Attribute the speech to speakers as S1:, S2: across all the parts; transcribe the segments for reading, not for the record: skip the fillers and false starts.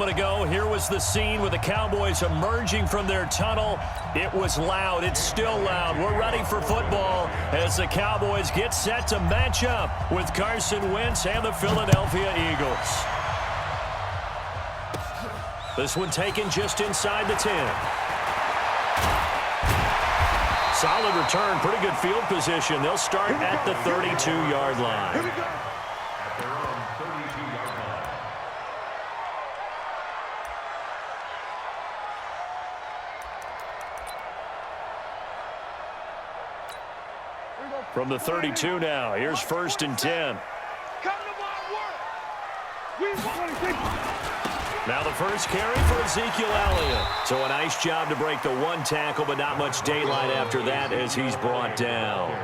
S1: moment ago, here was the scene with the Cowboys emerging from their tunnel. It was loud. It's still loud. We're ready for football as the Cowboys get set to match up with Carson Wentz and the Philadelphia Eagles. This one taken just inside the 10. Solid return, pretty good field position. They'll start at the 32-yard line. From the 32 now, here's 1st and 10. Now the first carry for Ezekiel Elliott. So a nice job to break the one tackle, but not much daylight after that as he's brought down.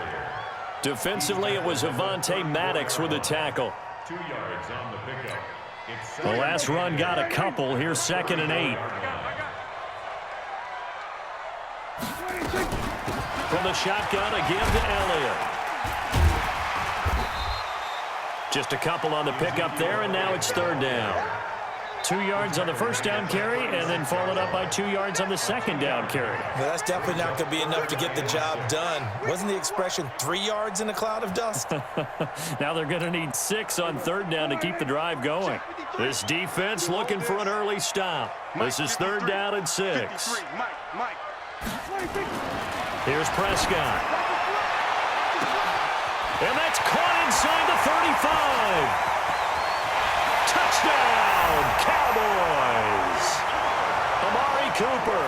S1: Defensively, it was Avonte Maddox with a tackle.
S2: 2 yards on the pickup.
S1: The last run got a couple. Here's 2nd and 8. From the shotgun, a give to Elliott. Just a couple on the pickup there, and now it's 3rd down. 2 yards on the first down carry, and then followed up by 2 yards on the second down carry.
S3: Well, that's definitely not going to be enough to get the job done. Wasn't the expression 3 yards in a cloud of dust?
S1: Now they're going to need 6 on 3rd down to keep the drive going. This defense looking for an early stop. This is 3rd down and 6. Here's Prescott. And that's caught inside the 35. Touchdown, Cowboys! Amari Cooper,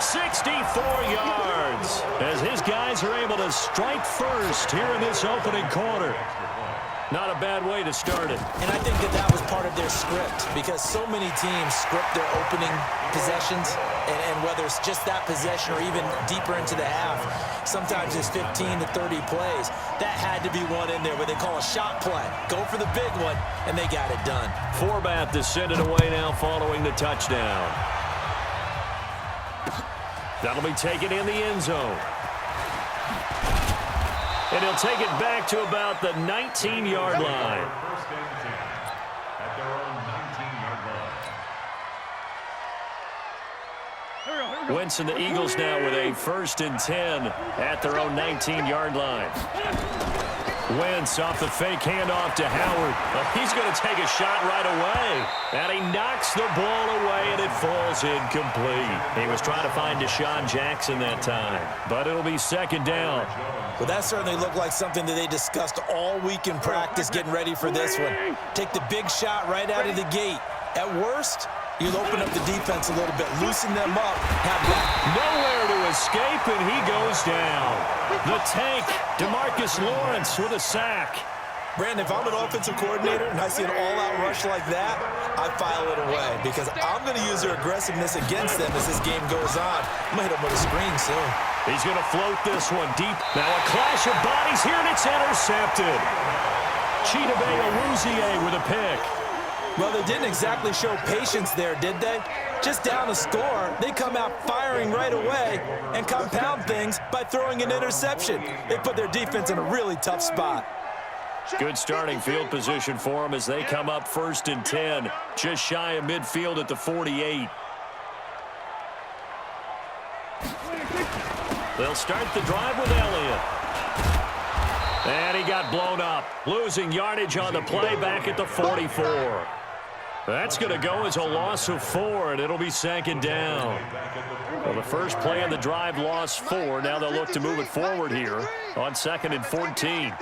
S1: 64 yards, as his guys are able to strike first here in this opening quarter. Not a bad way to start it.
S3: And I think that was part of their script, because so many teams script their opening possessions, and whether it's just that possession or even deeper into the half, sometimes it's 15 to 30 plays. That had to be one in there where they call a shot play. Go for the big one, and they got it done.
S1: Forbath to send it away now following the touchdown. That'll be taken in the end zone. And he'll take it back to about the 19-yard line.
S2: First and 10 at their own 19-yard line.
S1: Wentz and the Eagles now with a 1st and 10 at their own 19-yard line. Wentz off the fake handoff to Howard. He's going to take a shot right away. And he knocks the ball away, and it falls incomplete. He was trying to find Deshaun Jackson that time. But it'll be 2nd down.
S3: Well, that certainly looked like something that they discussed all week in practice getting ready for this one. Take the big shot right out of the gate. At worst, you'll open up the defense a little bit, loosen them up, have that.
S1: Nowhere to escape, and he goes down. The tank, DeMarcus Lawrence with a sack.
S3: Brandon, if I'm an offensive coordinator and I see an all-out rush like that, I file it away because I'm going to use their aggressiveness against them as this game goes on. I'm going to hit them with a screen soon.
S1: He's going to float this one deep. Now a clash of bodies here, and it's intercepted. Chidobe Awuzie with a pick.
S3: Well, they didn't exactly show patience there, did they? Just down a score, they come out firing right away and compound things by throwing an interception. They put their defense in a really tough spot.
S1: Good starting field position for them as they come up 1st and 10, just shy of midfield at the 48. They'll start the drive with Elliott. And he got blown up, losing yardage on the play back at the 44. That's going to go as a loss of 4, and it'll be 2nd down. Well, the first play of the drive lost 4. Now they'll look to move it forward here on 2nd and 14.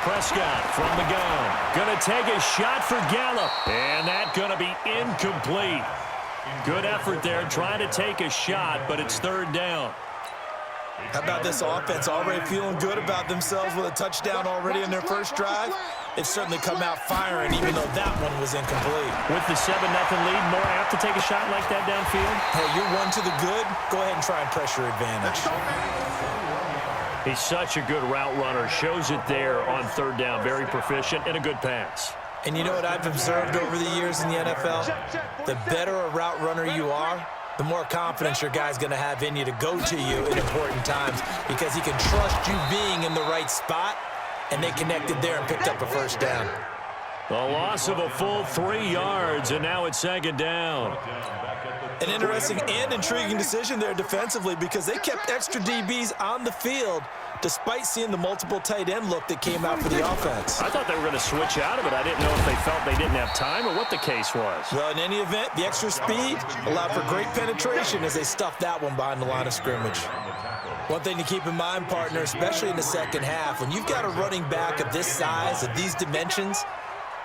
S1: Prescott from the gun. Going to take a shot for Gallup. And that's going to be incomplete. Good effort there trying to take a shot, but it's 3rd down.
S3: How about this offense already feeling good about themselves with a touchdown already in their first drive? They've certainly come out firing, even though that one was incomplete.
S1: With the 7-0 lead, more apt to take a shot like that downfield?
S3: Hey, you're one to the good. Go ahead and try and pressure advantage.
S1: He's such a good route runner. Shows it there on 3rd down. Very proficient and a good pass.
S3: And you know what I've observed over the years in the NFL? The better a route runner you are, the more confidence your guy's going to have in you to go to you in important times because he can trust you being in the right spot, and they connected there and picked up a 1st down.
S1: A loss of a full 3 yards, and now it's second down.
S3: An interesting and intriguing decision there defensively because they kept extra DBs on the field despite seeing the multiple tight end look that came out for the offense.
S1: I thought they were going to switch out of it. I didn't know if they felt they didn't have time or what the case was.
S3: Well, in any event, the extra speed allowed for great penetration as they stuffed that one behind the line of scrimmage. One thing to keep in mind, partner, especially in the second half, when you've got a running back of this size, of these dimensions,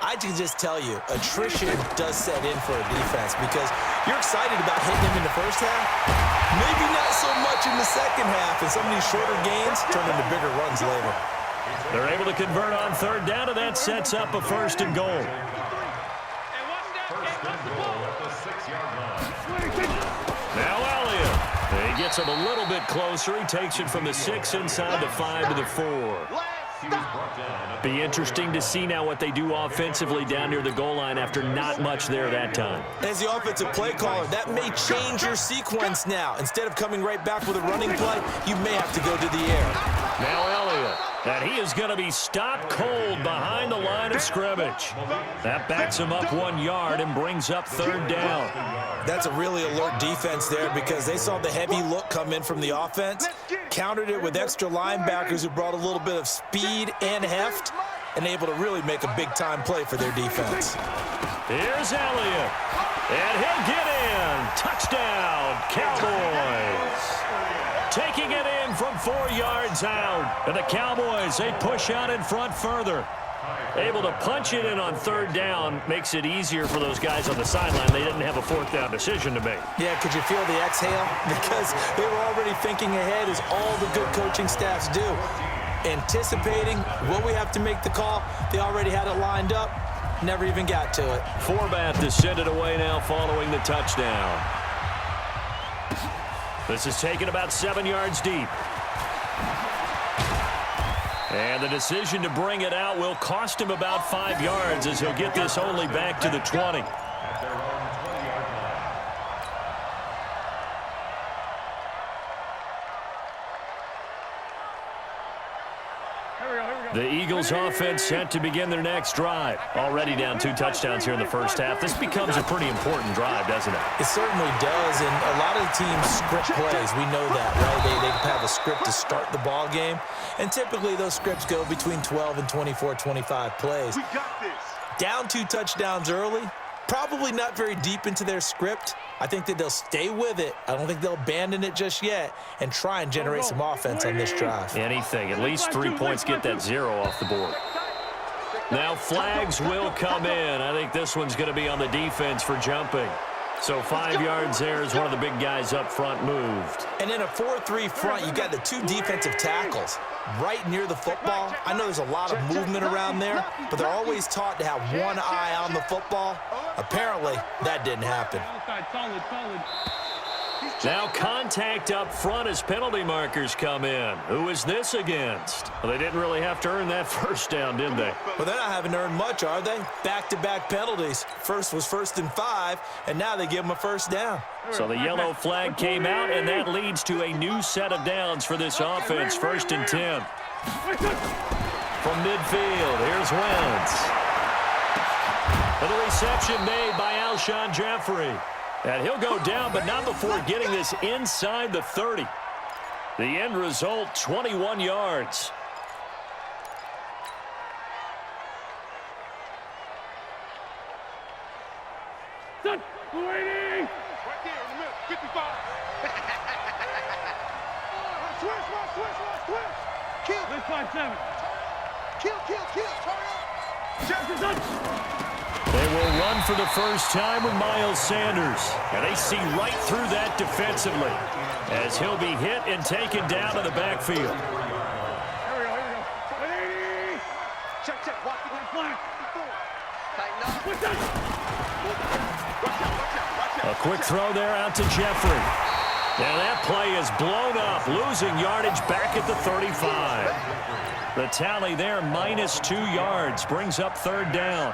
S3: I can just tell you, attrition does set in for a defense because you're excited about hitting him in the first half. Maybe not so much in the second half, and some of these shorter gains turn into bigger runs later.
S1: They're able to convert on third down, and that sets up a first and goal. Now Elliott. He gets him a little bit closer. He takes it from the 6 inside the 5 to the 4. Be interesting to see now what they do offensively down near the goal line after not much there that time.
S3: As the offensive play caller, that may change your sequence now. Instead of coming right back with a running play, you may have to go to the air.
S1: Now Elliott, and he is going to be stopped cold behind the line of scrimmage. That backs him up 1 yard and brings up third down.
S3: That's a really alert defense there because they saw the heavy look come in from the offense, countered it with extra linebackers who brought a little bit of speed and heft, and able to really make a big-time play for their defense.
S1: Here's Elliott, and he'll get in. Touchdown, Cowboys. Taking it in from 4 yards out. And the Cowboys, they push out in front further. Able to punch it in on third down makes it easier for those guys on the sideline. They didn't have a fourth down decision to make.
S3: Yeah, could you feel the exhale? Because they were already thinking ahead as all the good coaching staffs do. Anticipating, will we have to make the call? They already had it lined up. Never even got to it.
S1: Forbath to send it away now following the touchdown. This is taken about 7 yards deep. And the decision to bring it out will cost him about 5 yards as he'll get this only back to the 20. The Eagles offense set to begin their next drive. Already down 2 touchdowns here in the first half. This becomes a pretty important drive, doesn't it?
S3: It certainly does, and a lot of the teams script plays. We know that, right? They have a script to start the ball game, and typically those scripts go between 12 and 24, 25 plays.
S4: We got this.
S3: Down 2 touchdowns early, probably not very deep into their script. I think that they'll stay with it. I don't think they'll abandon it just yet and try and generate some offense on this drive.
S1: Anything. At least 3 points, get that 0 off the board. Now flags will come in. I think this one's going to be on the defense for jumping. So 5 yards there as one of the big guys up front moved.
S3: And in a 4-3 front, you got the 2 defensive tackles right near the football. I know there's a lot of movement around there, but they're always taught to have one eye on the football. Apparently, that didn't happen.
S1: Now contact up front as penalty markers come in. Who is this against? Well, they didn't really have to earn that first down, did they?
S3: Well, they're not having to earn much, are they? Back-to-back penalties. First was 1st and 5, and now they give them a first down.
S1: So the yellow flag came out, and that leads to a new set of downs for this offense. 1st and 10. From midfield, here's Wentz. And the reception made by Alshon Jeffrey. And he'll go down, but not before getting this inside the 30. The end result, 21 yards.
S4: Waiting. Right there in the middle, 55. Switch. Kill. Let's 5-7. Kill. Turn up. Jefferson.
S1: They will run for the first time with Miles Sanders. And they see right through that defensively as he'll be hit and taken down to the backfield.
S4: Here we go. Check. Watch the flag. Tighten up.
S1: A quick throw there out to Jeffrey. And that play is blown up, losing yardage back at the 35. The tally there, -2 yards, brings up third down.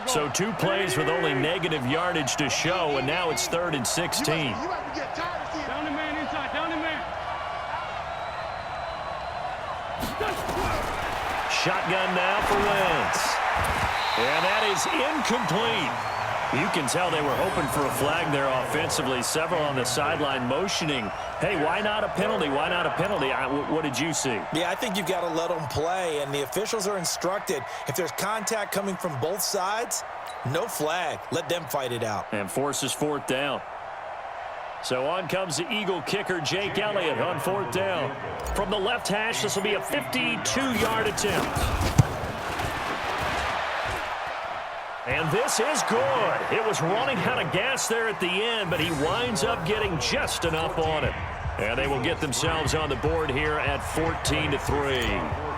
S1: So 2 plays with only negative yardage to show, and now it's 3rd and 16.
S4: Down the man inside, down the man.
S1: shotgun now for Wentz. And that is incomplete. You can tell they were hoping for a flag there offensively. Several on the sideline motioning, hey, why not a penalty? Why not a penalty? What did you see?
S3: Yeah, I think you've got to let them play, and the officials are instructed, if there's contact coming from both sides, no flag. Let them fight it out.
S1: And forces fourth down. So on comes the Eagle kicker, Jake Elliott, on fourth down. From the left hash, this will be a 52-yard attempt. And this is good. It was running out of gas there at the end, but he winds up getting just enough on it. And they will get themselves on the board here at 14-3.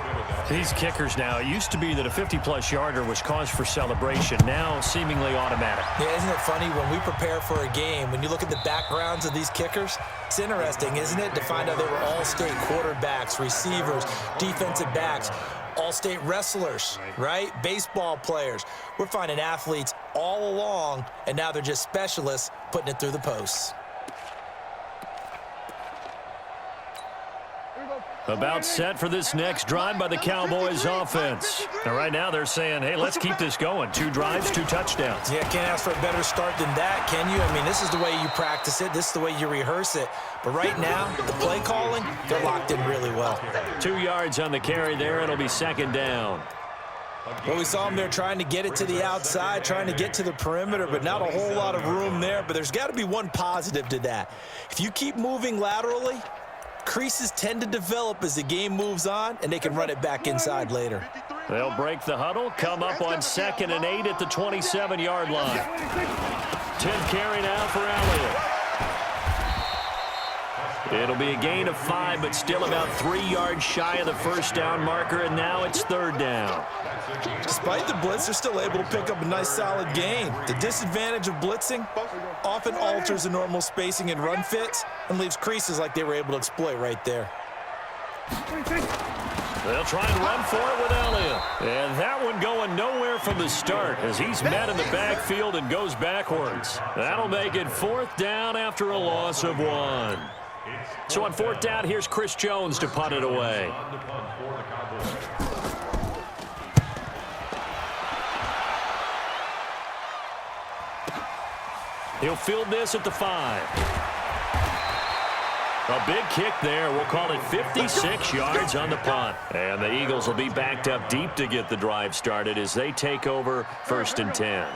S1: These kickers now, it used to be that a 50-plus yarder was cause for celebration. Now seemingly automatic.
S3: Yeah, isn't it funny when we prepare for a game, when you look at the backgrounds of these kickers, it's interesting, isn't it, to find out they were all-state quarterbacks, receivers, defensive backs, all-state wrestlers, right? Baseball players. We're finding athletes all along, and now they're just specialists putting it through the posts.
S1: About set for this next drive by the Cowboys offense. And right now they're saying, hey, let's keep this going. 2 drives, 2 touchdowns.
S3: Yeah, can't ask for a better start than that, can you? I mean, this is the way you practice it. This is the way you rehearse it. But right now, the play calling, they're locked in really well.
S1: 2 yards on the carry there. It'll be second down.
S3: Well, we saw them there trying to get it to the outside, trying to get to the perimeter, but not a whole lot of room there. But there's got to be one positive to that. If you keep moving laterally, creases tend to develop as the game moves on, and they can run it back inside later.
S1: They'll break the huddle, come up on 2nd and 8 at the 27-yard line. 10th carry now for Elliott. It'll be a gain of 5, but still about 3 yards shy of the first down marker, and now it's 3rd down.
S3: Despite the blitz, they're still able to pick up a nice solid gain. The disadvantage of blitzing often alters the normal spacing and run fits and leaves creases like they were able to exploit right there.
S1: They'll try and run for it with Elliott. And that one going nowhere from the start as he's met in the backfield and goes backwards. That'll make it 4th down after a loss of 1. So on 4th down, here's Chris Jones to punt it away. He'll field this at the 5. A big kick there. We'll call it 56 yards on the punt. And the Eagles will be backed up deep to get the drive started as they take over 1st and 10.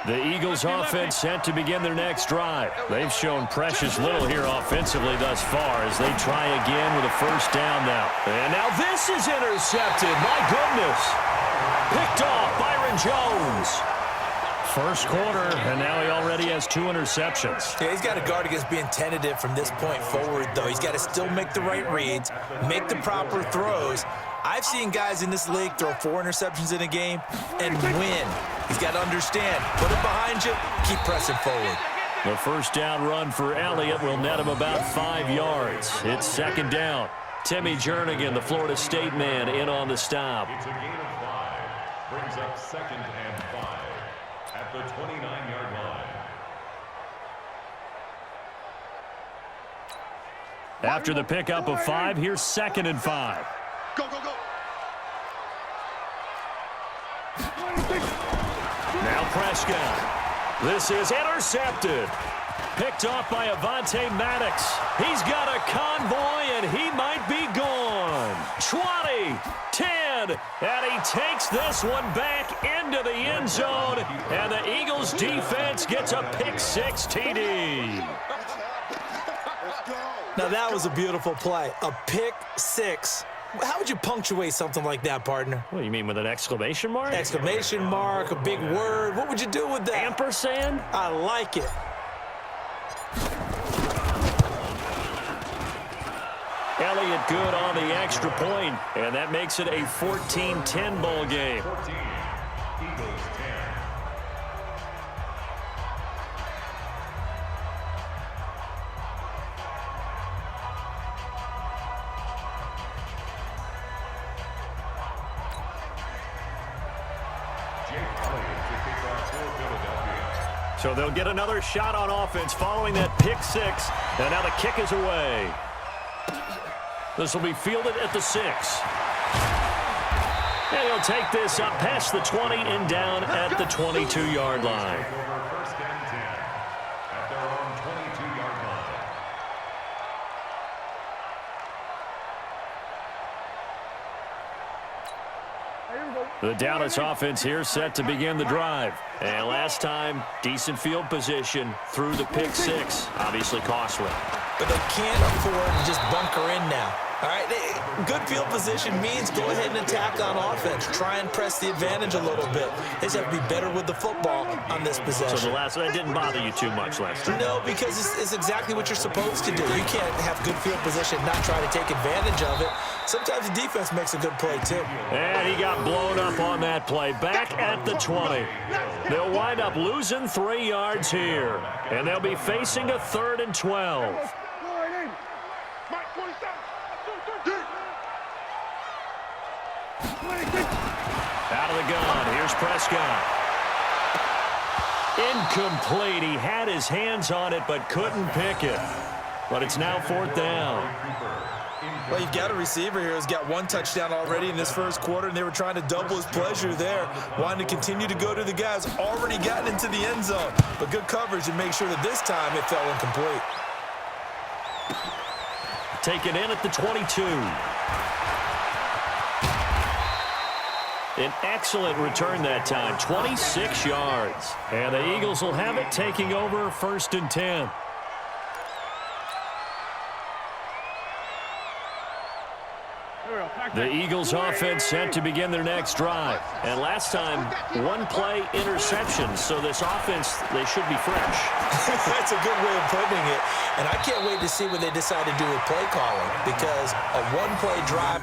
S1: The Eagles offense set to begin their next drive. They've shown precious little here offensively thus far as they try again with a 1st down now. And now this is intercepted. My goodness. Picked off Byron Jones. First quarter, and now he already has 2 interceptions.
S3: Yeah, he's got to guard against being tentative from this point forward, though. He's got to still make the right reads, make the proper throws. I've seen guys in this league throw 4 interceptions in a game and win. He's got to understand, put it behind you, keep pressing forward.
S1: The 1st down run for Elliott will net him about 5 yards. It's 2nd down. Timmy Jernigan, the Florida State man, in on the stop.
S2: It's a gain of 5. Brings up 2nd and 5 at the 29-yard line.
S1: After the pickup of 5, here's 2nd and 5.
S4: Go, go, go.
S1: Now Prescott. This is intercepted. Picked off by Avonte Maddox. He's got a convoy, and he might be gone. 20, 10, and he takes this one back into the end zone, and the Eagles defense gets a pick-6 TD.
S3: Now, that was a beautiful play. A pick-6. How would you punctuate something like that, partner?
S1: What do you mean, with an exclamation mark?
S3: Exclamation mark, a big word. What would you do with that?
S1: Ampersand?
S3: I like it.
S1: Elliott good on the extra point, and that makes it a 14-10 ball game.
S2: 14, Eagles 10.
S1: So they'll get another shot on offense following that pick-6, and now the kick is away. This will be fielded at the 6. And he'll take this up past the 20 and down at the 22-yard line.
S2: First and 10 at their own 22-yard line.
S1: The Dallas offense here set to begin the drive. And last time, decent field position through the pick six. Obviously costly.
S3: But they can't afford to just bunker in now. All right, good field position means go ahead and attack on offense. Try and press the advantage a little bit. They just have to be better with the football on this possession.
S1: So that didn't bother you too much last time?
S3: No, because it's exactly what you're supposed to do. You can't have good field position, not try to take advantage of it. Sometimes the defense makes a good play, too.
S1: And he got blown up on that play. Back at the 20. They'll wind up losing 3 yards here. And they'll be facing a 3rd and 12. Out of the gun. Here's Prescott. Incomplete. He had his hands on it but couldn't pick it. But it's now 4th down.
S3: Well, you've got a receiver here who's got 1 touchdown already in this first quarter, and they were trying to double his pleasure there, wanting to continue to go to the guys already gotten into the end zone. But good coverage and make sure that this time it fell incomplete.
S1: Taken in at the 22. An excellent return that time, 26 yards. And the Eagles will have it, taking over 1st and 10. The Eagles offense set to begin their next drive. And last time, 1-play interception. So this offense, they should be fresh.
S3: That's a good way of putting it. And I can't wait to see what they decide to do with play calling, because a 1-play drive.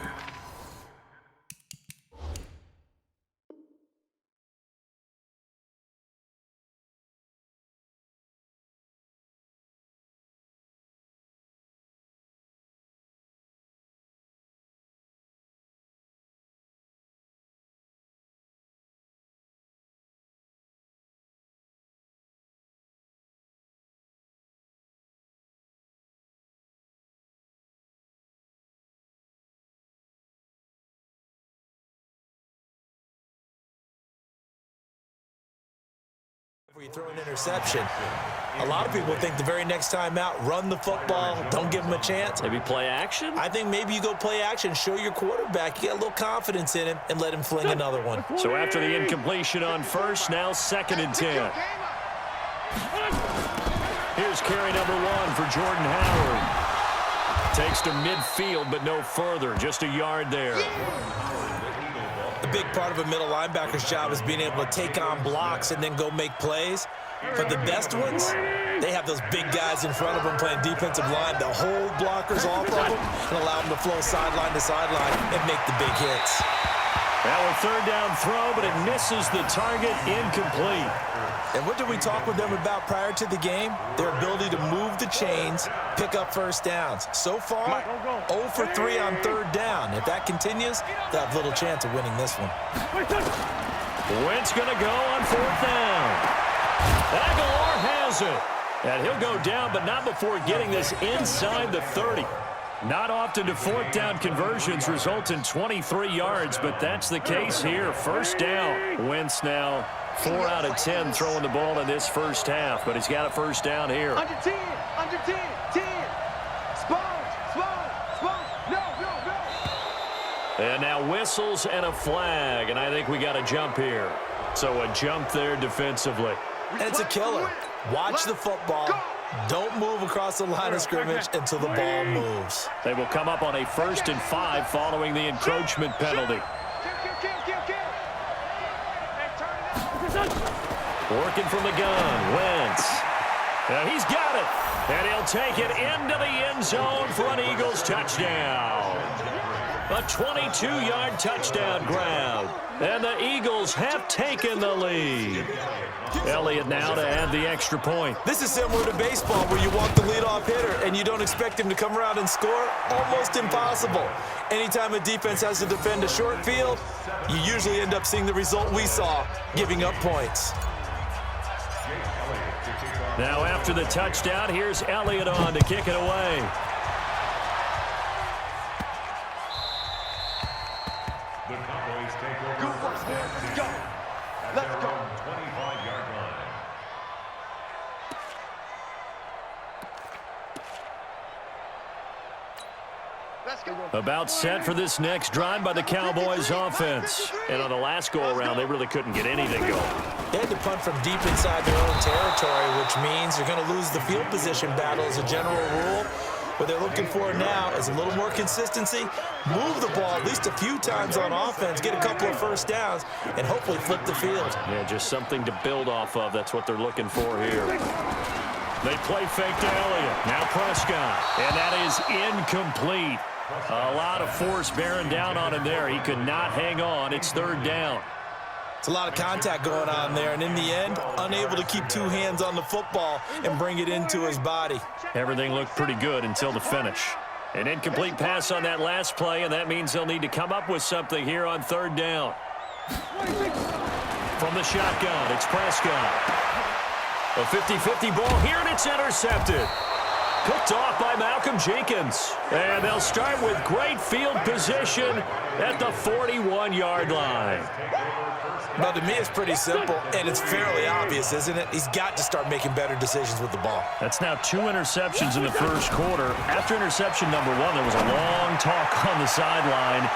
S3: Where you throw an interception, a lot of people think the very next time out, run the football, don't give them a chance.
S1: Maybe play action?
S3: I think maybe you go play action, show your quarterback, you get a little confidence in him, and let him fling another one.
S1: So after the incompletion on first, now 2nd and 10. Here's carry number 1 for Jordan Howard. Takes to midfield, but no further, just a yard there.
S3: A big part of a middle linebacker's job is being able to take on blocks and then go make plays. But the best ones, they have those big guys in front of them playing defensive line. They'll hold blockers off of them and allow them to flow sideline to sideline and make the big hits.
S1: Now a 3rd down throw, but it misses the target, incomplete.
S3: And what did we talk with them about prior to the game? Their ability to move the chains, pick up first downs. So far, 0 for 3 on 3rd down. If that continues, they'll have little chance of winning this one.
S1: Wentz going to go on 4th down. Aguilar has it. And he'll go down, but not before getting this inside the 30. Not often do 4th down conversions result in 23 yards, but that's the case here. 1st down. Wentz now 4 out of 10 throwing the ball in this first half, but he's got a 1st down here.
S4: Under 10, 10. Spawn, no.
S1: And now whistles and a flag, and I think we got a jump here. So a jump there defensively.
S3: And it's a killer. Watch the football. Don't move across the line of scrimmage until the ball moves.
S1: They will come up on a 1st and 5 following the encroachment penalty. Working from the gun, Wentz. And he's got it. And he'll take it into the end zone for an Eagles touchdown. A 22-yard touchdown grab. And the Eagles have taken the lead. Elliott now to add the extra point.
S3: This is similar to baseball where you walk the leadoff hitter and you don't expect him to come around and score. Almost impossible. Anytime a defense has to defend a short field, you usually end up seeing the result we saw, giving up points.
S1: Now after the touchdown, here's Elliott on to kick it away.
S2: The Cowboys take
S1: About set for this next drive by the Cowboys offense. And on the last go-around, they really couldn't get anything going.
S3: They had to punt from deep inside their own territory, which means they're going to lose the field position battle as a general rule. What they're looking for now is a little more consistency, move the ball at least a few times on offense, get a couple of first downs, and hopefully flip the field.
S1: Yeah, just something to build off of. That's what they're looking for here. They play fake to Elliott. Now Prescott. And that is incomplete. A lot of force bearing down on him there. He could not hang on. It's third down.
S3: It's a lot of contact going on there, and in the end, unable to keep two hands on the football and bring it into his body.
S1: Everything looked pretty good until the finish. An incomplete pass on that last play, and that means they'll need to come up with something here on third down. From the shotgun, it's Prescott. A 50-50 ball here, and it's intercepted. Picked off by Malcolm Jenkins. And they'll start with great field position at the 41-yard line.
S3: Well, to me, it's pretty simple, and it's fairly obvious, isn't it? He's got to start making better decisions with the ball.
S1: That's now 2 interceptions in the first quarter. After interception number 1, there was a long talk on the sideline,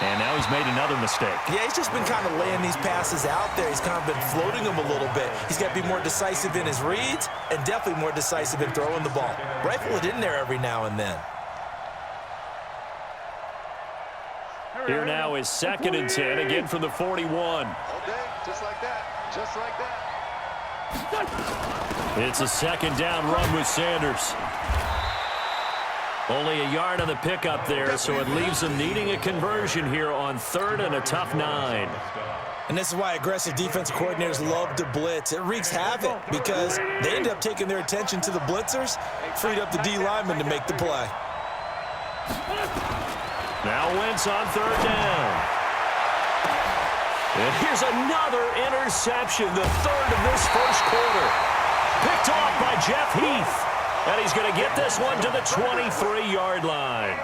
S1: and now he's made another mistake. Yeah,
S3: he's just been kind of laying these passes out there. He's kind of been floating them a little bit. He's got to be more decisive in his reads and definitely more decisive in throwing the ball. Rifle it in there every now and then.
S1: Here now is 2nd and 10, again from the 41.
S5: Okay, just like that, just like that.
S1: It's a 2nd down run with Sanders. Only a yard on the pickup there, so it leaves them needing a conversion here on 3rd and a tough 9.
S3: And this is why aggressive defensive coordinators love to blitz. It wreaks havoc because they end up taking their attention to the blitzers, freed up the D lineman to make the play.
S1: Now Wentz on 3rd down. And here's another interception, the 3rd of this first quarter. Picked off by Jeff Heath. And he's going to get this one to the 23-yard line.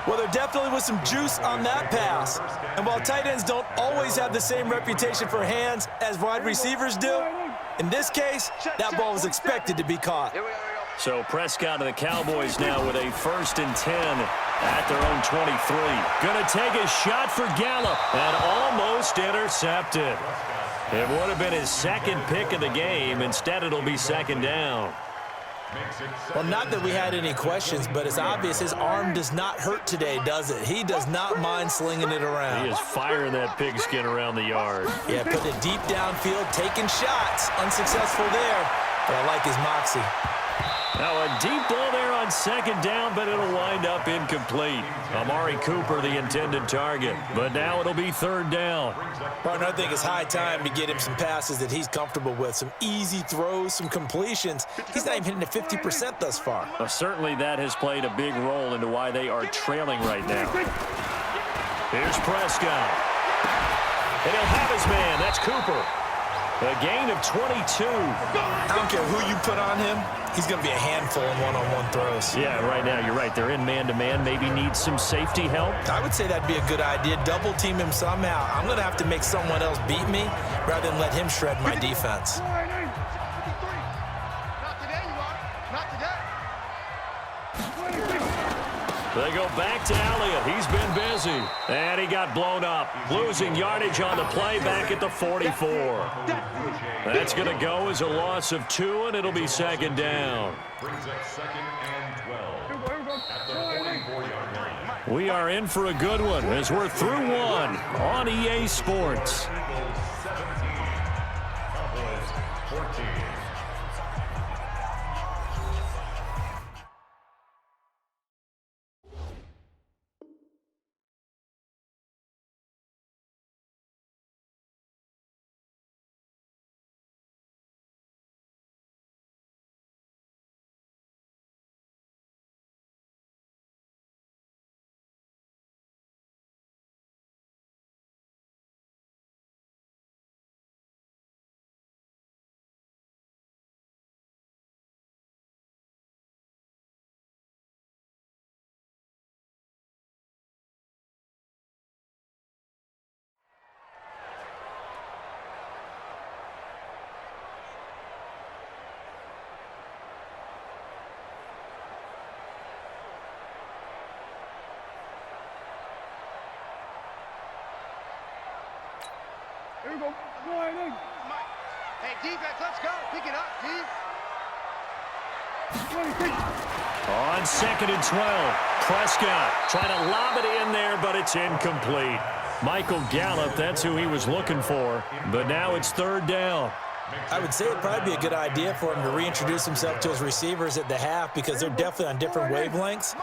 S3: Well, there definitely was some juice on that pass. And while tight ends don't always have the same reputation for hands as wide receivers do, in this case, that ball was expected to be caught.
S1: So Prescott and the Cowboys now with a 1st and 10 at their own 23. Going to take a shot for Gallup and almost intercepted. It would have been his 2nd pick of the game. Instead, it'll be 2nd down.
S3: Well, not that we had any questions, but it's obvious his arm does not hurt today, does it? He does not mind slinging it around.
S1: He is firing that pigskin around the yard.
S3: Yeah, putting it deep downfield, taking shots. Unsuccessful there, but I like his moxie.
S1: Now a deep ball there on 2nd down, but it'll wind up incomplete. Amari Cooper, the intended target. But now it'll be 3rd down.
S3: Partner, I think it's high time to get him some passes that he's comfortable with. Some easy throws, some completions. He's not even hitting at 50% thus far.
S1: Certainly that has played a big role into why they are trailing right now. Here's Prescott. And he'll have his man. That's Cooper. A gain of 22.
S3: I don't care who you put on him. He's going to be a handful in one-on-one throws.
S1: Yeah, right now, you're right. They're in man-to-man. Maybe need some safety help.
S3: I would say that'd be a good idea. Double team him somehow. I'm going to have to make someone else beat me rather than let him shred my defense.
S1: They go back to Elliott. He's been busy. And he got blown up. Losing yardage on the play back at the 44. That's going to go as a loss of 2, and it'll be 2nd down.
S2: Brings up 2nd and 12 at the 44-yard line.
S1: We are in for a good one as we're through 1 on EA Sports.
S4: Here we go. Sliding.
S5: Hey, defense, let's go. Pick it up, D.
S1: On 2nd and 12, Prescott trying to lob it in there, but it's incomplete. Michael Gallup, that's who he was looking for, but now it's 3rd down.
S3: I would say it'd probably be a good idea for him to reintroduce himself to his receivers at the half because they're definitely on different wavelengths.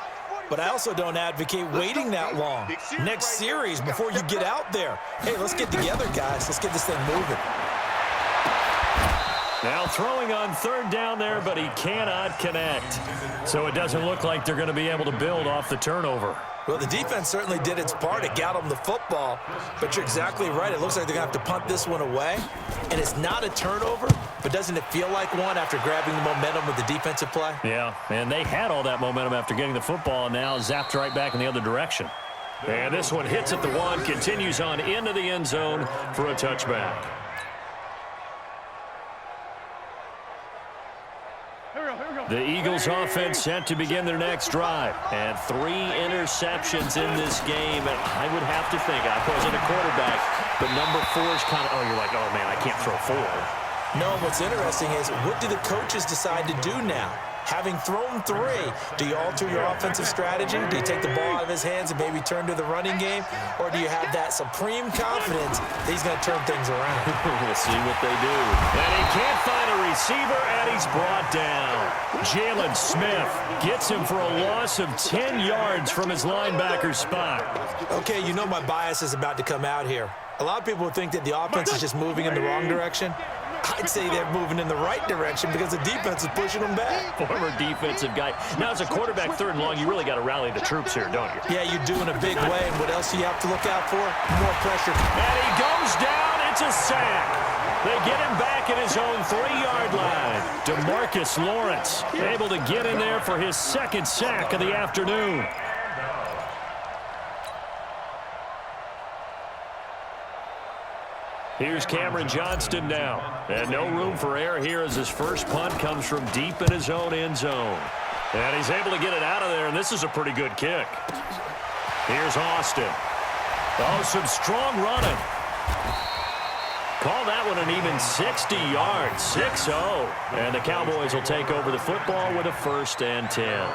S3: But I also don't advocate waiting that long. Next series before you get out there. Hey, let's get together, guys. Let's get this thing moving.
S1: Now throwing on 3rd down there, but he cannot connect. So it doesn't look like they're going to be able to build off the turnover.
S3: Well, the defense certainly did its part. It got them the football. But you're exactly right. It looks like they're going to have to punt this one away. And it's not a turnover, but doesn't it feel like one after grabbing the momentum with the defensive play?
S1: Yeah, and they had all that momentum after getting the football, and now zapped right back in the other direction. And this one hits at the 1, continues on into the end zone for a touchback. The Eagles offense set to begin their next drive. And 3 interceptions in this game. And I would have to think, I wasn't a quarterback, but number 4 is kind of, you're like, oh, man, I can't throw 4.
S3: No, what's interesting is what do the coaches decide to do now? Having thrown 3, do you alter your offensive strategy? Do you take the ball out of his hands and maybe turn to the running game? Or do you have that supreme confidence that he's going to turn things around?
S1: We'll see what they do. And he can't find a receiver, and he's brought down. Jalen Smith gets him for a loss of 10 yards from his linebacker spot.
S3: Okay, you know my bias is about to come out here. A lot of people think that the offense is just moving in the wrong direction. I'd say they're moving in the right direction because the defense is pushing them back.
S1: Former defensive guy. Now, as a quarterback, 3rd and long, you really got to rally the troops here, don't you?
S3: Yeah, you do in a big way. And what else do you have to look out for? More pressure.
S1: And he goes down. It's a sack. They get him back at his own 3-yard line. DeMarcus Lawrence able to get in there for his 2nd sack of the afternoon. Here's Cameron Johnston now. And no room for error here as his first punt comes from deep in his own end zone. And he's able to get it out of there, and this is a pretty good kick. Here's Austin. Oh, some strong running. Call that one an even 60 yards, 6-0. And the Cowboys will take over the football with a 1st and 10.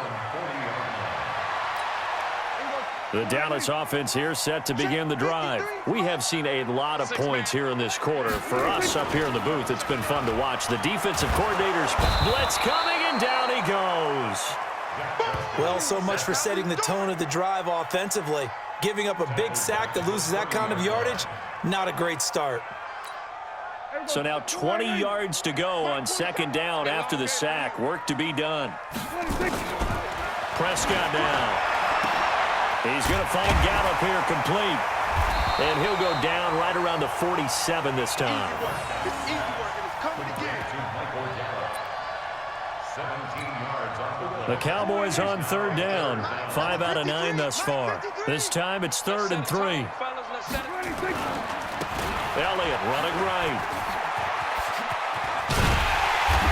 S1: The Dallas offense here set to begin the drive. We have seen a lot of points here in this quarter. For us up here in the booth, it's been fun to watch. The defensive coordinator's blitz coming, and down he goes.
S3: Well, so much for setting the tone of the drive offensively. Giving up a big sack that loses that kind of yardage, not a great start.
S1: So now 20 yards to go on 2nd down after the sack. Work to be done. Prescott now. He's going to find Gallup here complete. And he'll go down right around the 47 this time. The Cowboys on 3rd down. 5 out of 9 thus far. This time it's 3rd and 3. Elliott running right.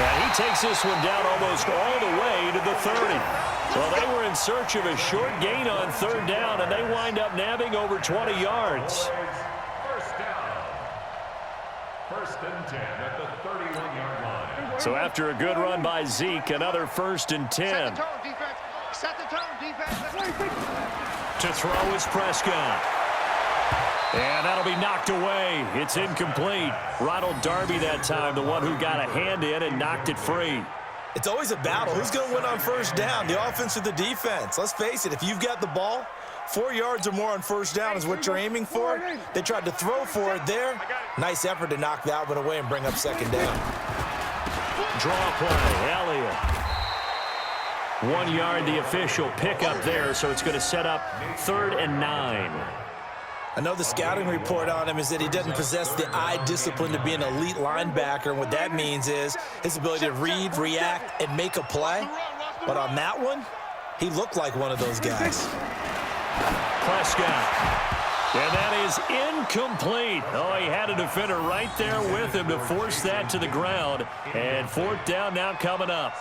S1: And he takes this one down almost all the way to the 30. Well, they were in search of a short gain on 3rd down, and they wind up nabbing over 20 yards.
S2: 1st and 10 at the 31-yard line.
S1: So after a good run by Zeke, another 1st and 10.
S5: Set the tone, defense. Set the tone, defense.
S1: To throw is Prescott. And that'll be knocked away. It's incomplete. Ronald Darby that time, the one who got a hand in and knocked it free.
S3: It's always a battle. Who's going to win on 1st down, the offense or the defense? Let's face it, if you've got the ball, 4 yards or more on 1st down is what you're aiming for. They tried to throw for it there. Nice effort to knock that one away and bring up 2nd down.
S1: Draw play, Elliott. 1 yard, the official pickup there, so it's going to set up 3rd and 9.
S3: I know the scouting report on him is that he doesn't possess the eye discipline to be an elite linebacker, and what that means is his ability to read, react, and make a play. But on that one, he looked like one of those guys.
S1: Prescott. And that is incomplete. Oh, he had a defender right there with him to force that to the ground. And fourth down now coming up.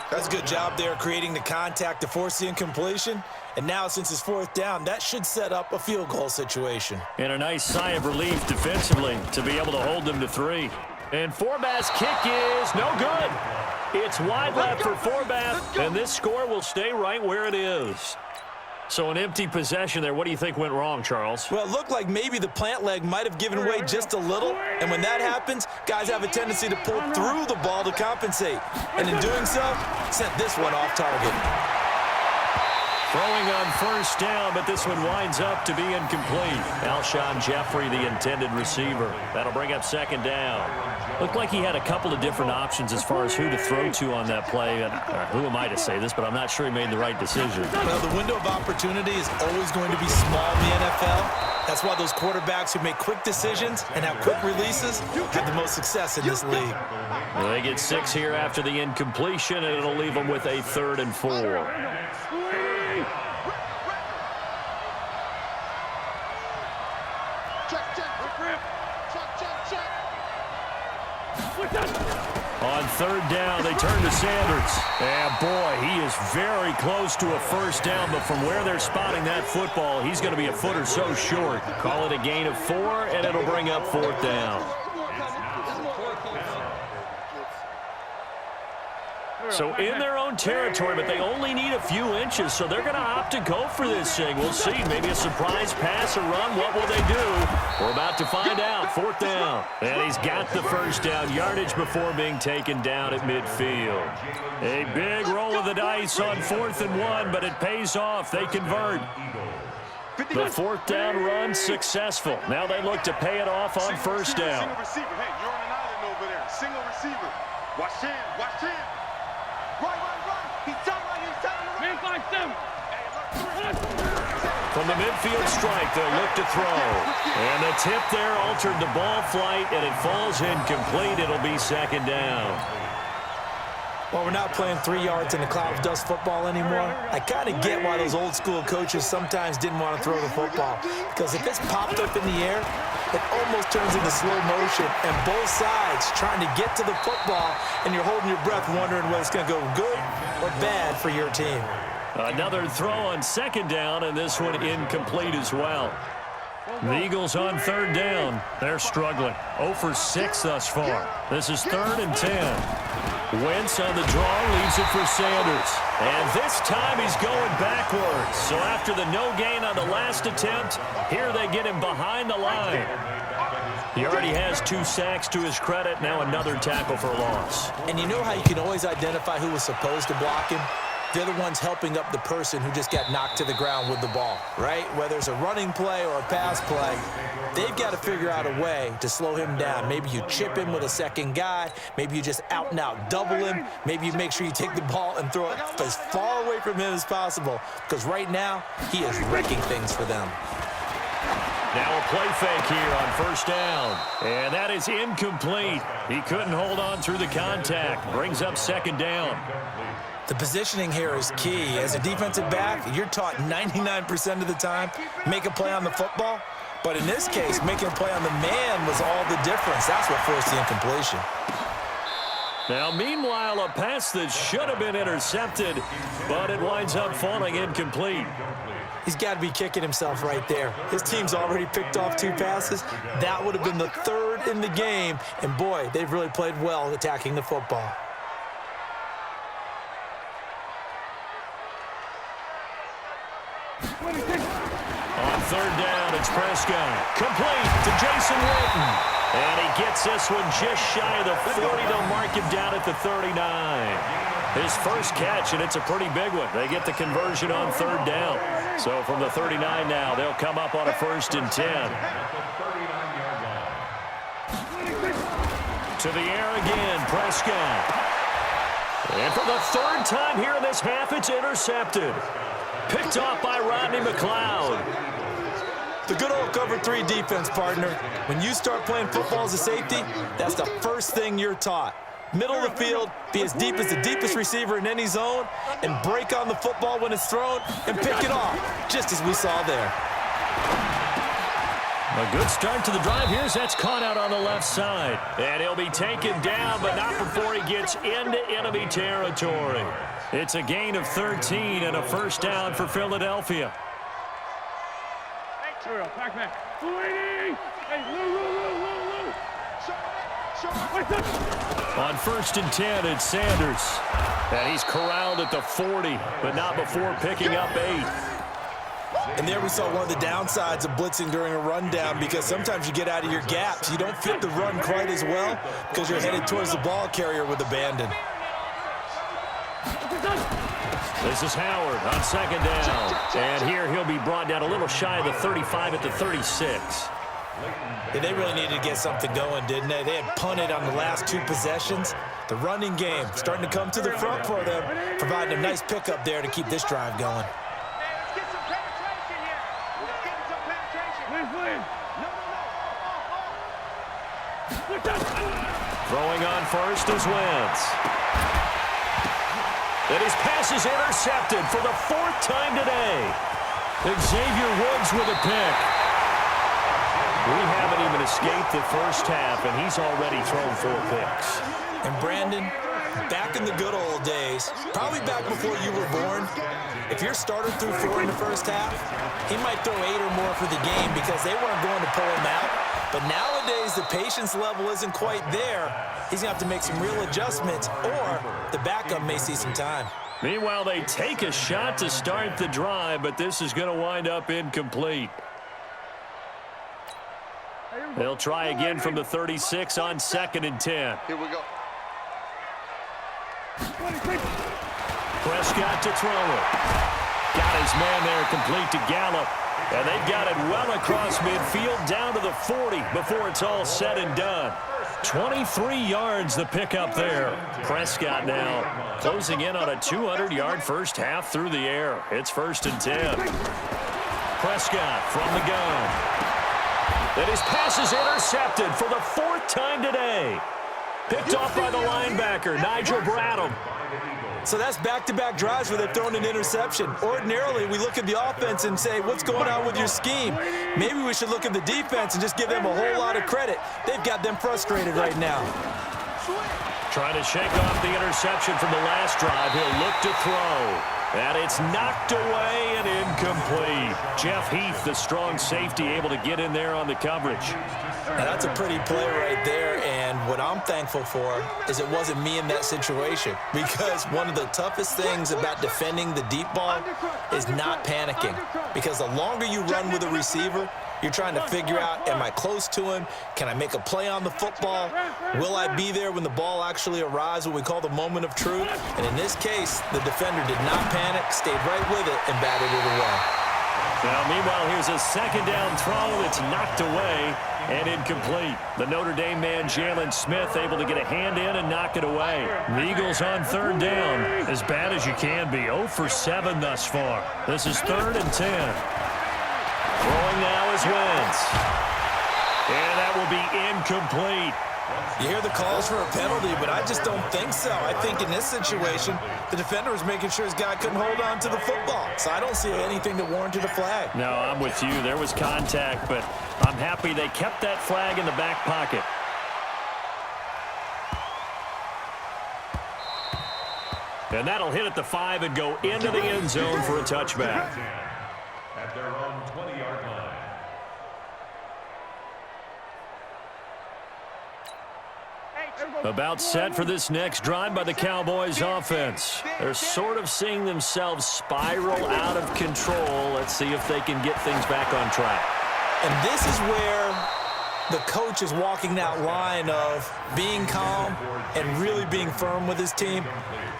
S3: That's a good job there creating the contact to force the incompletion. And now since it's fourth down, that should set up a field goal situation.
S1: And a nice sigh of relief defensively to be able to hold them to 3. And Forbath's kick is no good. It's wide left for Forbath, and this score will stay right where it is. So an empty possession there. What do you think went wrong, Charles?
S3: Well, it looked like maybe the plant leg might have given way just a little. And when that happens, guys have a tendency to pull through the ball to compensate. And in doing so, sent this one off target.
S1: Throwing on first down, but this one winds up to be incomplete. Alshon Jeffrey, the intended receiver. That'll bring up second down. Looked like he had a couple of different options as far as who to throw to on that play. And who am I to say this, but I'm not sure he made the right decision.
S3: Well, the window of opportunity is always going to be small in the NFL. That's why those quarterbacks who make quick decisions and have quick releases have the most success in this league.
S1: Well, they get 6 here after the incompletion, and it'll leave them with a 3rd and 4. On third down, they turn to Sanders. And boy, he is very close to a first down, but from where they're spotting that football, he's going to be a foot or so short. Call it a gain of 4, and it'll bring up fourth down. So in their own territory, but they only need a few inches, so they're going to opt to go for this thing. We'll see. Maybe a surprise pass or run. What will they do? We're about to find out. Fourth down. And he's got the first down yardage before being taken down at midfield. A big roll of the dice on 4th and 1, but it pays off. They convert. The fourth down run successful. Now they look to pay it off on first down.
S5: Single receiver. Hey, you're on an island over there. Single receiver. Watch him. Watch him. Right. He's telling
S4: Man, 5-7.
S1: From the midfield strike, they'll look to throw. And the tip there altered the ball flight, and it falls incomplete. It'll be second down.
S3: Well, we're not playing 3 yards in a cloud of dust football anymore. I kind of get why those old school coaches sometimes didn't want to throw the football. Because if it's popped up in the air, it almost turns into slow motion. And both sides trying to get to the football, and you're holding your breath wondering whether it's going to go good or bad for your team.
S1: Another throw on second down, and this one incomplete as well. The Eagles on third down. They're struggling. 0 for 6 thus far. This is 3rd and 10. Wentz on the draw, leaves it for Sanders. And this time he's going backwards. So after the no gain on the last attempt, here they get him behind the line. He already has 2 sacks to his credit. Now another tackle for loss.
S3: And you know how you can always identify who was supposed to block him? They're the ones helping up the person who just got knocked to the ground with the ball, right? Whether it's a running play or a pass play, they've got to figure out a way to slow him down. Maybe you chip him with a second guy. Maybe you just out and out double him. Maybe you make sure you take the ball and throw it as far away from him as possible, because right now he is wrecking things for them.
S1: Now a play fake here on first down. And that is incomplete. He couldn't hold on through the contact. Brings up second down.
S3: The positioning here is key. As a defensive back, you're taught 99% of the time, make a play on the football. But in this case, making a play on the man was all the difference. That's what forced the incompletion.
S1: Now, meanwhile, a pass that should have been intercepted, but it winds up falling incomplete.
S3: He's got to be kicking himself right there. His team's already picked off 2 passes. That would have been the 3rd in the game. And, boy, they've really played well attacking the football.
S1: On third down, it's Prescott. Complete to Jason Witten. And he gets this one just shy of the 40. They'll mark him down at the 39. His first catch, and it's a pretty big one. They get the conversion on third down. So from the 39 now, they'll come up on a 1st and 10. To the air again, Prescott. And for the 3rd time here in this half, it's intercepted. Picked off by Rodney McLeod.
S3: The good old cover 3 defense, partner. When you start playing football as a safety, that's the first thing you're taught. Middle of the field, be as deep as the deepest receiver in any zone, and break on the football when it's thrown and pick it off, just as we saw there.
S1: A good start to the drive here. That's caught out on the left side. And he'll be taken down, but not before he gets into enemy territory. It's a gain of 13 and a first down for Philadelphia. On 1st and 10, it's Sanders. And he's corralled at the 40, but not before picking up 8.
S3: And there we saw one of the downsides of blitzing during a rundown, because sometimes you get out of your gaps. You don't fit the run quite as well because you're headed towards the ball carrier with abandon.
S1: This is Howard on 2nd down. And here he'll be brought down a little shy of the 35 at the 36.
S3: Yeah, they really needed to get something going, didn't they? They had punted on the last 2 possessions. The running game starting to come to the front for them, providing a nice pickup there to keep this drive going.
S1: Throwing on first is Wentz. And his pass is intercepted for the 4th time today. Xavier Woods with a pick. We haven't even escaped the first half, and he's already thrown 4 picks.
S3: And Brandon, back in the good old days, probably back before you were born, if your starter threw 4 in the first half, he might throw 8 or more for the game because they weren't going to pull him out. But nowadays, the patience level isn't quite there. He's going to have to make some real adjustments, or the backup may see some time.
S1: Meanwhile, they take a shot to start the drive, but this is going to wind up incomplete. They'll try again from the 36 on 2nd and 10.
S5: Here we go.
S1: Prescott to throw it. Got his man there complete to Gallup. And they've got it well across midfield down to the 40 before it's all said and done. 23 yards the pickup there. Prescott now closing in on a 200-yard first half through the air. It's 1st and 10. Prescott from the gun. And his pass is intercepted for the 4th time today. Picked off by the linebacker, Nigel Bradham.
S3: So that's back-to-back drives where they've thrown an interception. Ordinarily, we look at the offense and say, what's going on with your scheme? Maybe we should look at the defense and just give them a whole lot of credit. They've got them frustrated right now.
S1: Trying to shake off the interception from the last drive. He'll look to throw. And it's knocked away and incomplete. Jeff Heath, the strong safety, able to get in there on the coverage.
S3: Now, that's a pretty play right there, and what I'm thankful for is it wasn't me in that situation, because one of the toughest things about defending the deep ball is not panicking, because the longer you run with a receiver, you're trying to figure out, am I close to him? Can I make a play on the football? Will I be there when the ball actually arrives, what we call the moment of truth? And in this case, the defender did not panic, stayed right with it, and batted it away.
S1: Now, meanwhile, here's a 2nd down throw that's knocked away and incomplete. The Notre Dame man, Jalen Smith, able to get a hand in and knock it away. The Eagles on 3rd down, as bad as you can be. 0 for 7 thus far. This is 3rd and 10. Throwing now is Wentz. And that will be incomplete.
S3: You hear the calls for a penalty, but I just don't think so. I think in this situation, the defender was making sure his guy couldn't hold on to the football. So I don't see anything that warranted a flag.
S1: No, I'm with you. There was contact, but I'm happy they kept that flag in the back pocket. And that'll hit at the 5 and go into the end zone for a touchback.
S2: At their own 20-yard line.
S1: About set for this next drive by the Cowboys offense. They're sort of seeing themselves spiral out of control. Let's see if they can get things back on track.
S3: And this is where the coach is walking that line of being calm and really being firm with his team.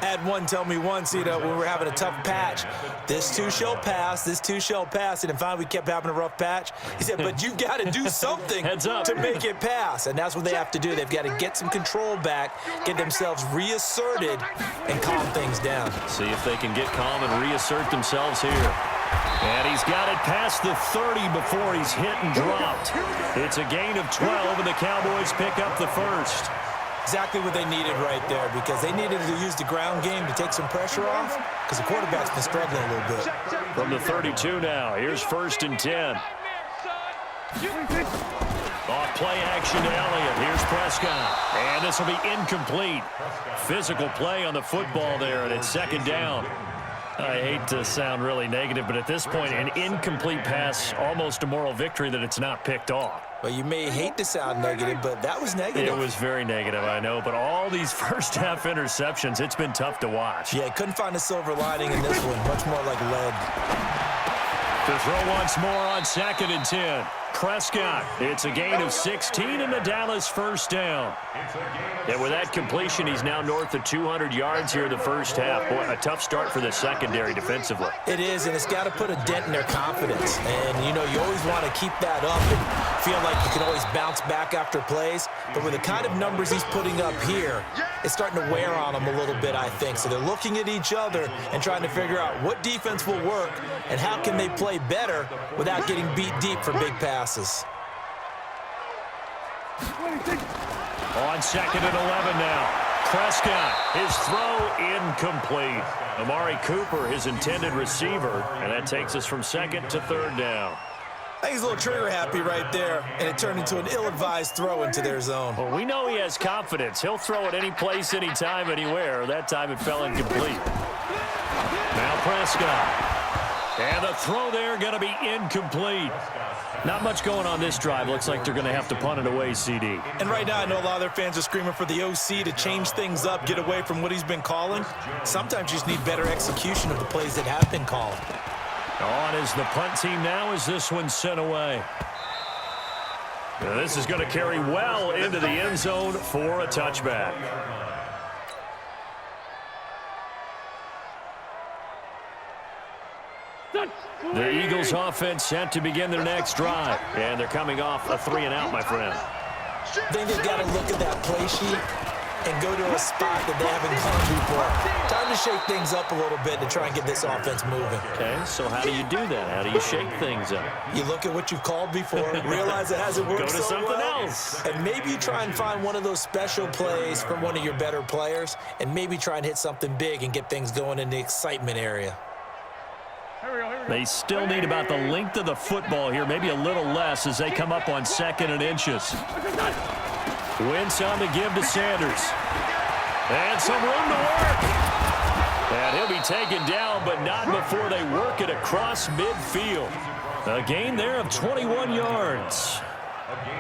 S3: I had one tell me once, when we were having a tough patch, this too shall pass, this too shall pass, and finally we kept having a rough patch. He said, but you've got to do something to make it pass, and that's what they have to do. They've got to get some control back, get themselves reasserted, and calm things down.
S1: See if they can get calm and reassert themselves here. And he's got it past the 30 before he's hit and dropped. It's a gain of 12, and the Cowboys pick up the first.
S3: Exactly what they needed right there, because they needed to use the ground game to take some pressure off, because the quarterback's been struggling a little bit.
S1: From the 32 now, here's 1st and 10. Off play action to Elliott. Here's Prescott. And this will be incomplete. Physical play on the football there, and it's second down. I hate to sound really negative, but at this point, an incomplete pass, almost a moral victory that it's not picked off.
S3: Well, you may hate to sound negative, but that was negative.
S1: It was very negative, I know, but all these first-half interceptions, it's been tough to watch.
S3: Yeah, couldn't find a silver lining in this one. Much more like lead.
S1: To throw once more on 2nd and 10. Prescott, it's a gain of 16 and the Dallas first down. And with that completion, he's now north of 200 yards here in the first half. Boy, a tough start for the secondary defensively.
S3: It is, and it's got to put a dent in their confidence. And, you know, you always want to keep that up and feel like you can always bounce back after plays. But with the kind of numbers he's putting up here, it's starting to wear on them a little bit, I think. So they're looking at each other and trying to figure out what defense will work and how can they play better without getting beat deep for big passes.
S1: On 2nd and 11 now. Prescott, his throw incomplete. Amari Cooper, his intended receiver, and that takes us from 2nd to 3rd down.
S3: I think he's a little trigger happy right there, and it turned into an ill-advised throw into their zone.
S1: Well, we know he has confidence. He'll throw it any place, anytime, anywhere. That time it fell incomplete. Now Prescott. And the throw there going to be incomplete. Not much going on this drive. Looks like they're going to have to punt it away, CD.
S3: And right now, I know a lot of their fans are screaming for the OC to change things up, get away from what he's been calling. Sometimes you just need better execution of the plays that have been called.
S1: On is the punt team now as this one's sent away. Now this is going to carry well into the end zone for a touchback. The Eagles offense set to begin their next drive. And they're coming off a 3-and-out, my friend.
S3: I think they've got to look at that play sheet and go to a spot that they haven't gone before. Time to shake things up a little bit to try and get this offense moving.
S1: Okay, so how do you do that? How do you shake things up?
S3: You look at what you've called before, realize it hasn't worked
S1: Go to
S3: so
S1: something
S3: well,
S1: else.
S3: and maybe you try and find one of those special plays from one of your better players, and maybe try and hit something big and get things going in the excitement area.
S1: They still need about the length of the football here, maybe a little less as they come up on 2nd and inches. Wentz on the give to Sanders. And some room to work. And he'll be taken down, but not before they work it across midfield. A gain there of 21 yards.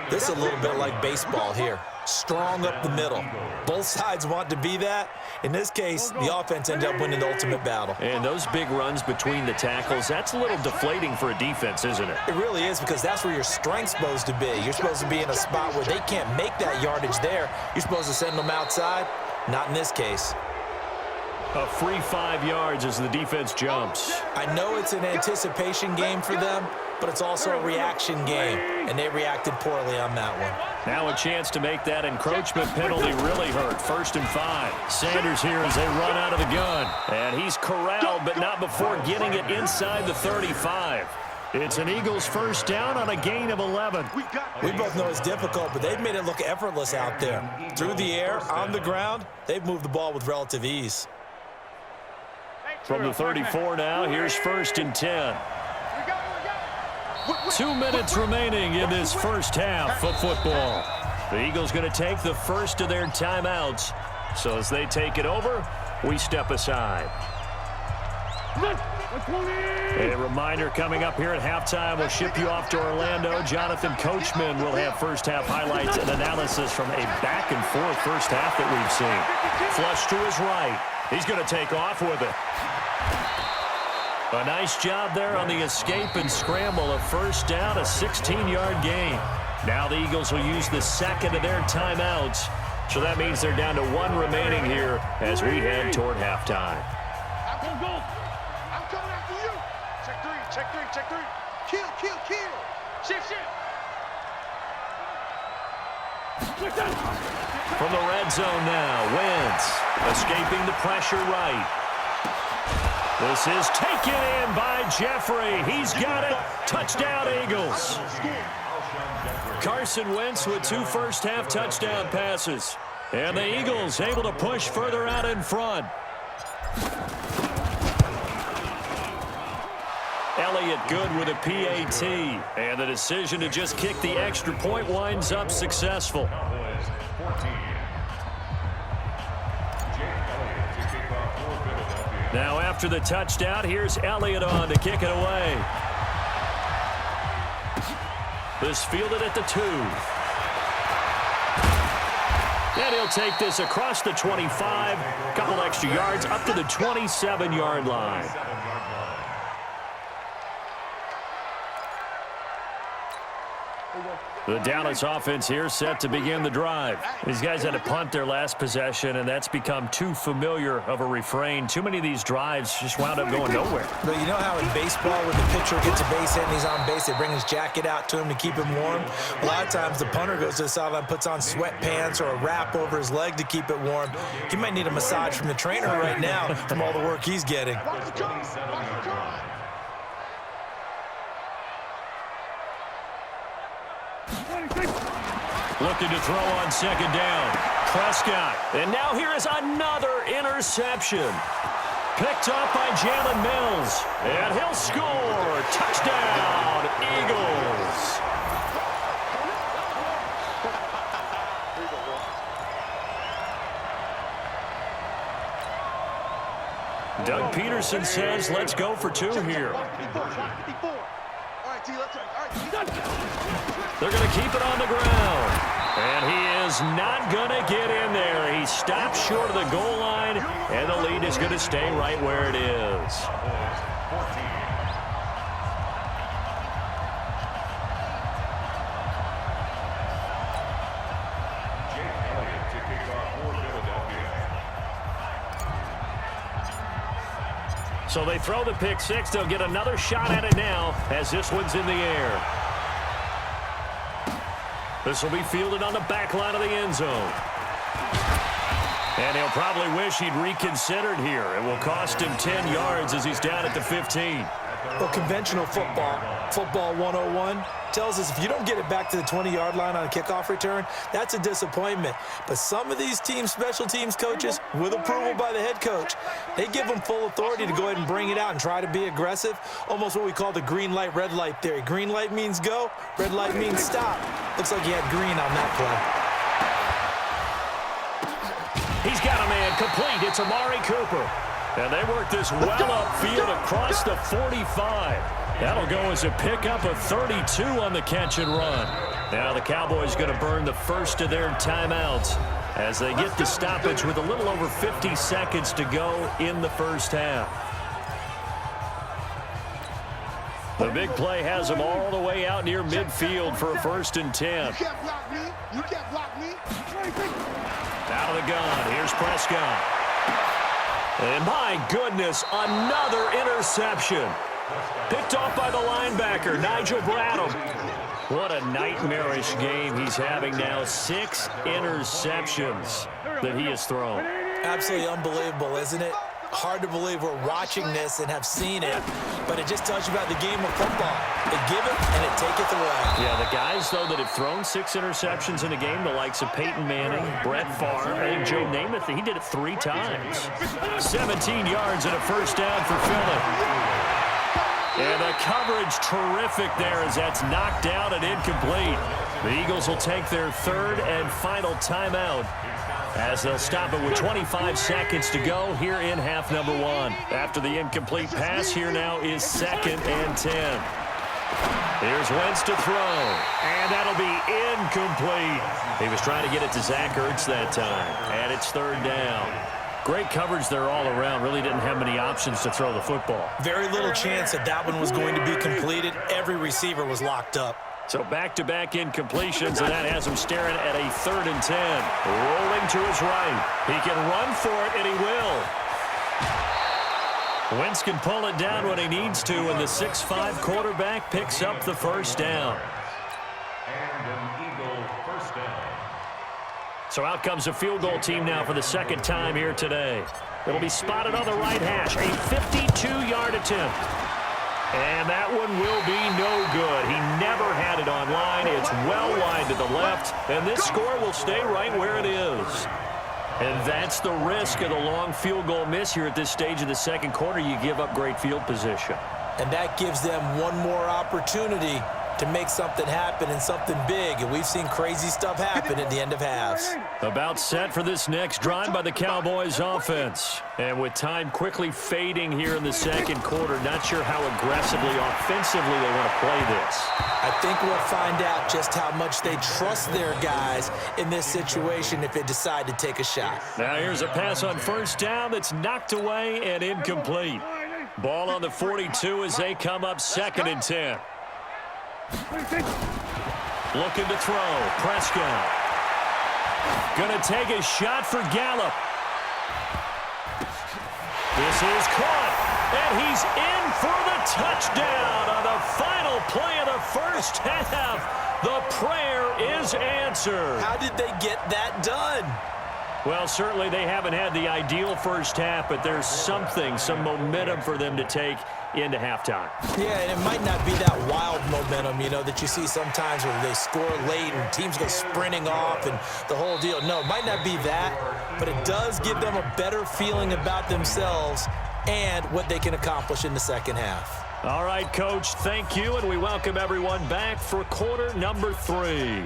S3: This is a little bit like baseball here. Strong up the middle. Both sides want to be that. In this case, the offense ended up winning the ultimate battle.
S1: And those big runs between the tackles, that's a little deflating for a defense, isn't it?
S3: It really is, because that's where your strength's supposed to be. You're supposed to be in a spot where they can't make that yardage there. You're supposed to send them outside. Not in this case.
S1: A free 5 yards as the defense jumps.
S3: I know it's an anticipation game for them, but it's also a reaction game, and they reacted poorly on that one.
S1: Now a chance to make that encroachment penalty really hurt. 1st and 5. Sanders here as they run out of the gun. And he's corralled, but not before getting it inside the 35. It's an Eagles first down on a gain of 11.
S3: We both know it's difficult, but they've made it look effortless out there. Through the air, on the ground, they've moved the ball with relative ease.
S1: From the 34 now, here's 1st and 10. 2 minutes remaining in this first half of football. The Eagles going to take the first of their timeouts. So as they take it over, we step aside. A reminder coming up here at halftime. We'll ship you off to Orlando. Jonathan Coachman will have first half highlights and analysis from a back and forth first half that we've seen. Flush to his right. He's going to take off with it. A nice job there on the escape and scramble. A first down, a 16-yard gain. Now the Eagles will use the second of their timeouts. So that means they're down to 1 remaining here as we head toward halftime.
S5: I'm coming after you. Check 3, check 3, check 3. Kill, kill, kill. Shift, shift.
S1: From the red zone now, Wentz escaping the pressure right. This is taken in by Jeffrey. He's got it. Touchdown, Eagles. Carson Wentz with 2 first-half touchdown passes. And the Eagles able to push further out in front. Elliott good with a PAT. And the decision to just kick the extra point winds up successful.
S2: Cowboys 14.
S1: Now after the touchdown, here's Elliott on to kick it away. This fielded at the 2. And he'll take this across the 25. Couple extra yards up to the 27-yard line. The Dallas offense here set to begin the drive. These guys had to punt their last possession, and that's become too familiar of a refrain. Too many of these drives just wound up going nowhere.
S3: But you know how in baseball, when the pitcher gets a base hit and he's on base, they bring his jacket out to him to keep him warm? A lot of times the punter goes to the sideline, puts on sweatpants or a wrap over his leg to keep it warm. He might need a massage from the trainer right now from all the work he's getting.
S1: Looking to throw on second down. Prescott. And now here is another interception. Picked up by Jalen Mills. And he'll score. Touchdown, Eagles. Doug Peterson says, let's go for 2 here. They're going to keep it on the ground. And he is not going to get in there. He stops short of the goal line, and the lead is going to stay right where it is. So they throw the pick 6. They'll get another shot at it now as this one's in the air. This will be fielded on the back line of the end zone. And he'll probably wish he'd reconsidered here. It will cost him 10 yards as he's down at the 15.
S3: Well, conventional football 101, tells us if you don't get it back to the 20-yard line on a kickoff return, that's a disappointment. But some of these teams, special teams coaches, with approval by the head coach, they give them full authority to go ahead and bring it out and try to be aggressive, almost what we call the green light, red light theory. Green light means go, red light means stop. Looks like he had green on that
S1: play. He's got a man complete. It's Amari Cooper. And they work this well upfield across the 45. That'll go as a pickup of 32 on the catch and run. Now the Cowboys going to burn the first of their timeouts as they get the stoppage with a little over 50 seconds to go in the first half. The big play has them all the way out near midfield for a 1st and 10.
S5: You can't block me. You can't block me.
S1: Out of the gun. Here's Prescott. And my goodness, another interception. Picked off by the linebacker, Nigel Bradham. What a nightmarish game he's having now. 6 interceptions that he has thrown.
S3: Absolutely unbelievable, isn't it? Hard to believe we're watching this and have seen it, but it just tells you about the game of football. It giveth and it taketh away.
S1: Yeah, the guys, though, that have thrown 6 interceptions in a game, the likes of Peyton Manning, Brett Favre, and Joe Namath, he did it 3 times. 17 yards and a 1st down for Phillip. And the coverage terrific there as that's knocked down and incomplete. The Eagles will take their 3rd and final timeout as they'll stop it with 25 seconds to go here in half number 1. After the incomplete pass, here now is 2nd and 10. Here's Wentz to throw, and that'll be incomplete. He was trying to get it to Zach Ertz that time, and it's 3rd down. Great coverage there all around. Really didn't have many options to throw the football.
S3: Very little chance that that one was going to be completed. Every receiver was locked up.
S1: So back-to-back incompletions, and that has him staring at a 3rd and 10. Rolling to his right. He can run for it, and he will. Wentz can pull it down when he needs to, and the 6'5" quarterback picks up the 1st down.
S2: And an Eagle 1st down.
S1: So out comes a field goal team now for the 2nd time here today. It'll be spotted on the right hash. A 52-yard attempt. And that one will be no good. He never had it on line. It's well wide to the left. And this score will stay right where it is. And that's the risk of the long field goal miss here at this stage of the 2nd quarter. You give up great field position.
S3: And that gives them one more opportunity to make something happen and something big. And we've seen crazy stuff happen at the end of halves.
S1: About set for this next drive by the Cowboys offense. And with time quickly fading here in the second quarter, not sure how aggressively, offensively they want to play this.
S3: I think we'll find out just how much they trust their guys in this situation if they decide to take a shot.
S1: Now here's a pass on first down that's knocked away and incomplete. Ball on the 42 as they come up 2nd and 10. Looking to throw. Prescott. Gonna take a shot for Gallup. This is caught. And he's in for the touchdown on the final play of the first half. The prayer is answered.
S3: How did they get that done?
S1: Well, certainly they haven't had the ideal first half, but there's something, some momentum for them to take into halftime.
S3: Yeah, and it might not be that wild momentum, you know, that you see sometimes when they score late and teams go sprinting off and the whole deal. No, it might not be that, but it does give them a better feeling about themselves and what they can accomplish in the second half.
S1: All right, Coach, thank you, and we welcome everyone back for quarter number 3.